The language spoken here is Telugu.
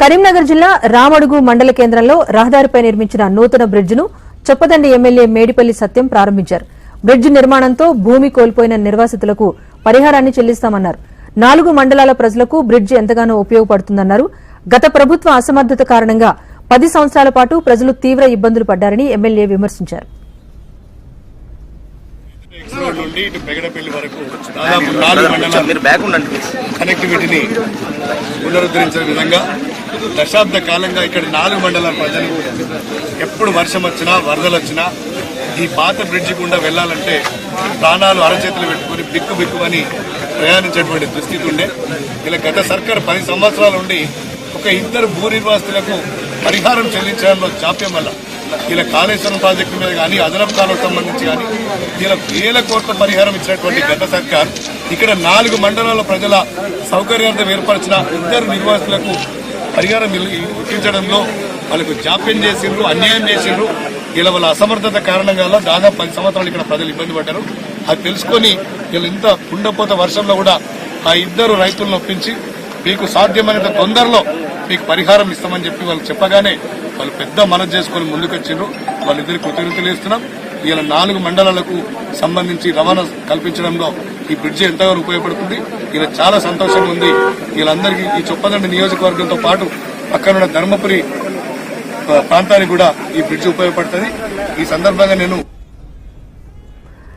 కరీంనగర్ జిల్లా రామడుగు మండల కేంద్రంలో రహదారిపై నిర్మించిన నూతన బ్రిడ్జిను చొప్పదండి ఎమ్మెల్యే మేడిపల్లి సత్యం ప్రారంభించారు. బ్రిడ్జి నిర్మాణంతో భూమి కోల్పోయిన నిర్వాసితులకు పరిహారాన్ని చెల్లిస్తామన్నారు. 4 మండలాల ప్రజలకు బ్రిడ్జి ఎంతగానో ఉపయోగపడుతుందన్నారు. గత ప్రభుత్వ అసమర్థత కారణంగా 10 సంవత్సరాల పాటు ప్రజలు తీవ్ర ఇబ్బందులు పడ్డారని ఎమ్మెల్యే విమర్శించారు. నుండి ఇటు పెగడపల్లి వరకు దాదాపు 4 మండలాల కనెక్టివిటీని పునరుద్ధరించిన విధంగా దశాబ్ద కాలంగా ఇక్కడ 4 మండలాల ప్రజలు ఎప్పుడు వర్షం వచ్చినా వరదలు వచ్చినా ఈ పాత బ్రిడ్జి గుండా వెళ్లాలంటే ప్రాణాలు అరచేతులు పెట్టుకుని బిక్కుబిక్కుమని ప్రయాణించేటువంటి దుస్థితి ఉండే. ఇలా గత సర్కార్ 10 సంవత్సరాల నుండి ఒక 2 భూ నిర్వాసితులకు పరిహారం చెల్లించడంలో జాప్యం వల్ల ఇలా కాళేశ్వరం ప్రాజెక్టు మీద కానీ అదనపు కాలువకు సంబంధించి కానీ ఇలా వేల కోట్ల పరిహారం ఇచ్చినటువంటి గత సర్కార్ ఇక్కడ 4 మండలాల ప్రజల సౌకర్యార్థం ఏర్పరిచిన 2 నిర్వాసితులకు పరిహారం ఇప్పించడంలో వాళ్ళకు జాప్యం చేసిండ్రు, అన్యాయం చేసిండ్రు. ఇలా వాళ్ళ అసమర్థత కారణంగా దాదాపు 10 సంవత్సరాలు ఇక్కడ ప్రజలు ఇబ్బంది పడ్డారు. అది తెలుసుకొని వీళ్ళు ఇంత కుండపోత వర్షంలో కూడా ఆ 2 రైతులను ఒప్పించి మీకు సాధ్యమైనంత తొందరలో మీకు పరిహారం ఇస్తామని చెప్పి వాళ్ళు చెప్పగానే వాళ్ళు పెద్ద మనసు చేసుకుని ముందుకొచ్చిండ్రు. వాళ్ళిద్దరికి కృతజ్ఞతలు ఇస్తున్నాం. ఇలా 4 మండలాలకు సంబంధించి రవాణా కల్పించడంలో ఈ బ్రిడ్జి ఎంతగానో ఉపయోగపడుతుంది. ఇలా చాలా సంతోషంగా ఉంది. వీళ్ళందరికీ ఈ చొప్పదండి నియోజకవర్గంతో పాటు పక్కనున్న ధర్మపురి ప్రాంతానికి కూడా ఈ బ్రిడ్జి ఉపయోగపడుతుంది. ఈ సందర్భంగా నేను